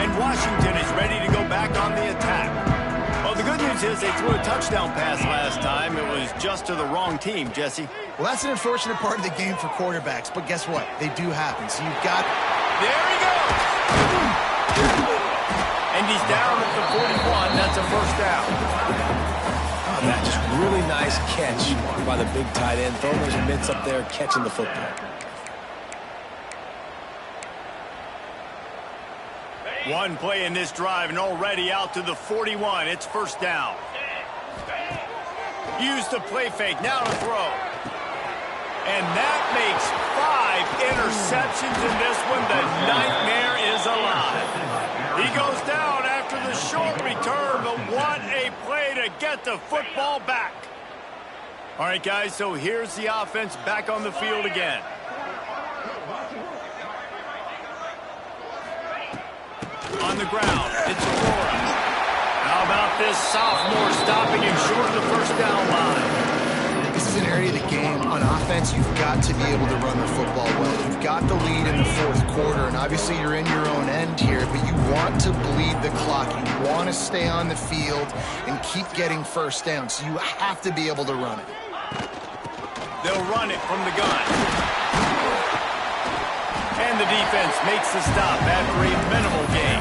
And Washington is ready to go back on the attack. Well, the good news is they threw a touchdown pass last time. It was just to the wrong team, Jesse. Well, that's an unfortunate part of the game for quarterbacks, but guess what? They do happen. So you've got... There he goes! And he's down at the 41. That's a first down. Oh, that just really nice catch by the big tight end. Throwing those mitts up there, catching the football. One play in this drive and already out to the 41. It's first down. Use the play fake. Now to throw. And that makes 5 interceptions in this one. The nightmare is alive. He goes down after the short return, but what a play to get the football back. All right, guys, so here's the offense back on the field again. On the ground, it's Aurora. How about this sophomore stopping him short of the first down line? This is an area of the game. On offense, you've got to be able to run the football well. You've got the lead in the fourth quarter, and obviously you're in your own end here, but you want to bleed the clock. You want to stay on the field and keep getting first down, so you have to be able to run it. They'll run it from the gun. And the defense makes the stop after a minimal gain.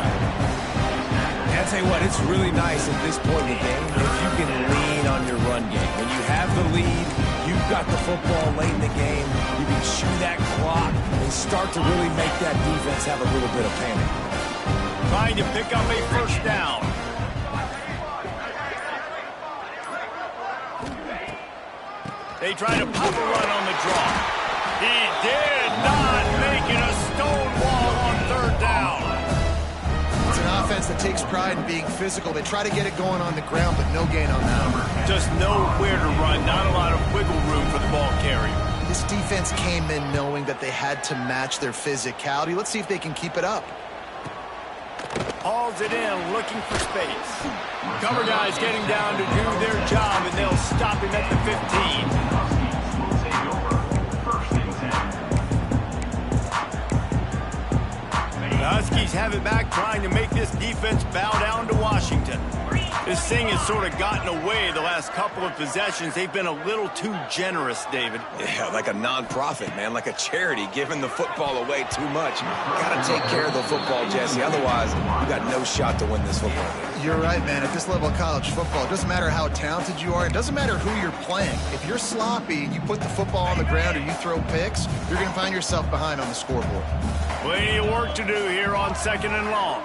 I'll tell you what, it's really nice at this point in the game if you can lean on your run game. When you have the lead, you've got the football late in the game, you can chew that clock and start to really make that defense have a little bit of panic. Trying to pick up a first down. They try to pop a run on the draw. He did not make it a stone wall on third down. It's an offense that takes pride in being physical. They try to get it going on the ground, but no gain on that. Just nowhere to run, not a lot of wiggle room for the ball carrier. This defense came in knowing that they had to match their physicality. Let's see if they can keep it up. Hauls it in, looking for space. Cover guys getting down to do their job, and they'll stop him at the 15. Aggies have it back, trying to make this defense bow down to Washington. This thing has sort of gotten away the last couple of possessions. They've been a little too generous, David. Yeah, like a non-profit, man, like a charity, giving the football away too much. Got to take care of the football, Jesse. Otherwise, you got no shot to win this football game. You're right, man. At this level of college football, it doesn't matter how talented you are. It doesn't matter who you're playing. If you're sloppy and you put the football on the ground or you throw picks, you're going to find yourself behind on the scoreboard. Plenty of work to do here on 2nd and long.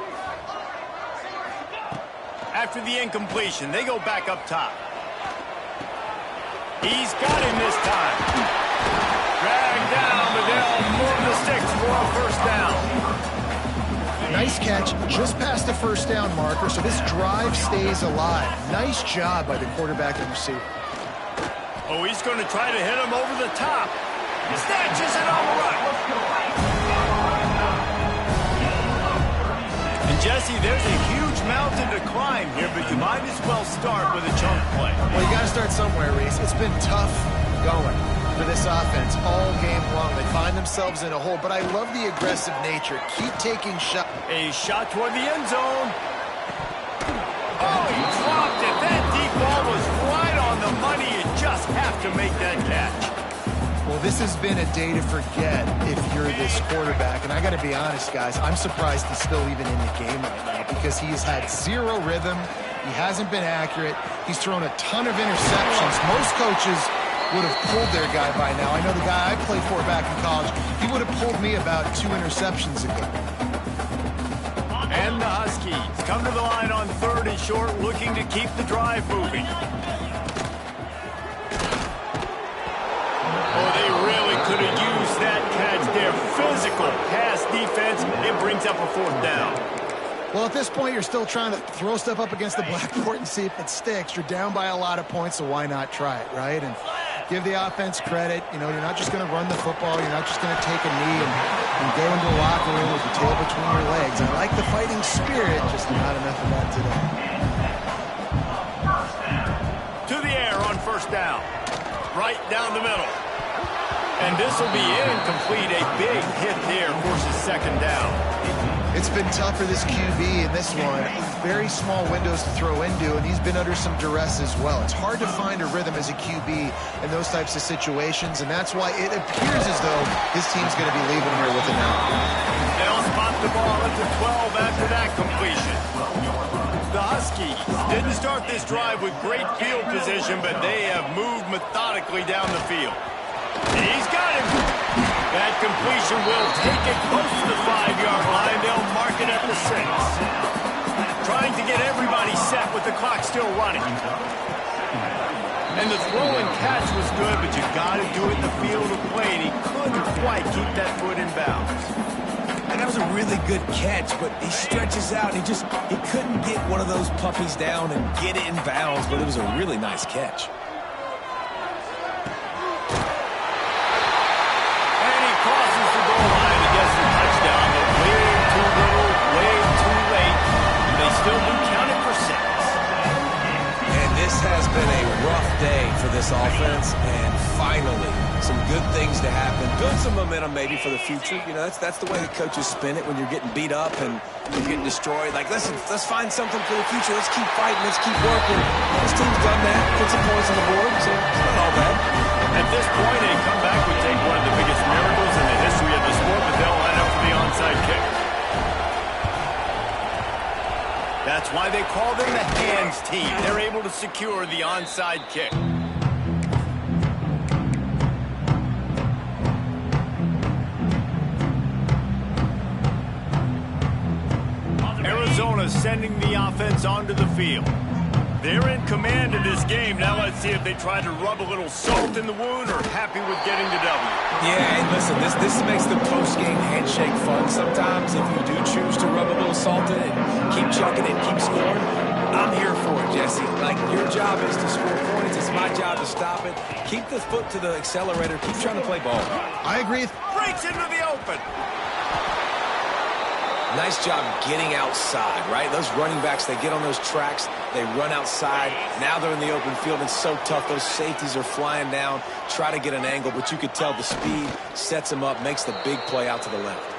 After the incompletion, they go back up top. He's got him this time. Dragged down, but they'll move the sticks for a first down. Nice catch, just past the first down marker, so this drive stays alive. Nice job by the quarterback and receiver. Oh, he's going to try to hit him over the top. He snatches it on the run. And Jesse, there's a huge mountain to climb here, but you might as well start with a chunk play. Well, you got to start somewhere, Reese. It's been tough going for this offense all game long. They find themselves in a hole, but I love the aggressive nature. Keep taking shots. A shot toward the end zone. Oh, he dropped it. That deep ball was right on the money. You just have to make that catch. Well, this has been a day to forget if you're this quarterback. And I got to be honest, guys, I'm surprised he's still even in the game right now because he has had zero rhythm. He hasn't been accurate. He's thrown a ton of interceptions. Most coaches would have pulled their guy by now. I know the guy I played for back in college, he would have pulled me about 2 interceptions ago. And the Huskies come to the line on 3rd and short, looking to keep the drive moving. Oh, they really could have used that catch there. Physical pass defense. It brings up a 4th down. Well, at this point, you're still trying to throw stuff up against the blackboard and see if it sticks. You're down by a lot of points, so why not try it, right? And give the offense credit. You know, you're not just going to run the football. You're not just going to take a knee and go into the locker room with your tail between your legs. I like the fighting spirit, just not enough of that today. To the air on 1st down. Right down the middle. And this will be incomplete. A big hit there forces 2nd down. It's been tough for this QB in this one. Very small windows to throw into, and he's been under some duress as well. It's hard to find a rhythm as a QB in those types of situations, and that's why it appears as though his team's going to be leaving here with an out. They'll spot the ball at the 12 after that completion. The Huskies didn't start this drive with great field position, but they have moved methodically down the field. He's got him. That completion will take it close to the 5-yard line. They'll mark it at the 6. Trying to get everybody set with the clock still running. And the throw and catch was good, but you got to do it in the field of play, and he couldn't quite keep that foot in bounds. And that was a really good catch, but he stretches out. He couldn't get one of those puppies down and get it in bounds, but it was a really nice catch. Still do count it for 6. And this has been a rough day for this offense, and finally, some good things to happen. Build some momentum maybe for the future. You know, that's the way the coaches spin it when you're getting beat up and you're getting destroyed. Like, listen, let's find something for the future. Let's keep fighting. Let's keep working. This team's done that. Put some points on the board, so it's not all bad. At this point, a comeback would take one of the biggest miracles in the history of the sport, but they'll line up for the onside kick. That's why they call them the hands team. They're able to secure the onside kick. Arizona sending the offense onto the field. They're in command of this game. Now let's see if they try to rub a little salt in the wound or happy with getting the W. Yeah, and listen, this makes the post-game handshake fun. Sometimes if you do choose to rub a little salt in it and keep chucking it, keep scoring, I'm here for it, Jesse. Like, your job is to score points. It's my job to stop it. Keep the foot to the accelerator. Keep trying to play ball. I agree. Breaks into the open. Nice job getting outside, right? Those running backs, they get on those tracks, they run outside. Now they're in the open field. It's so tough. Those safeties are flying down, try to get an angle, but you could tell the speed sets them up, makes the big play out to the left.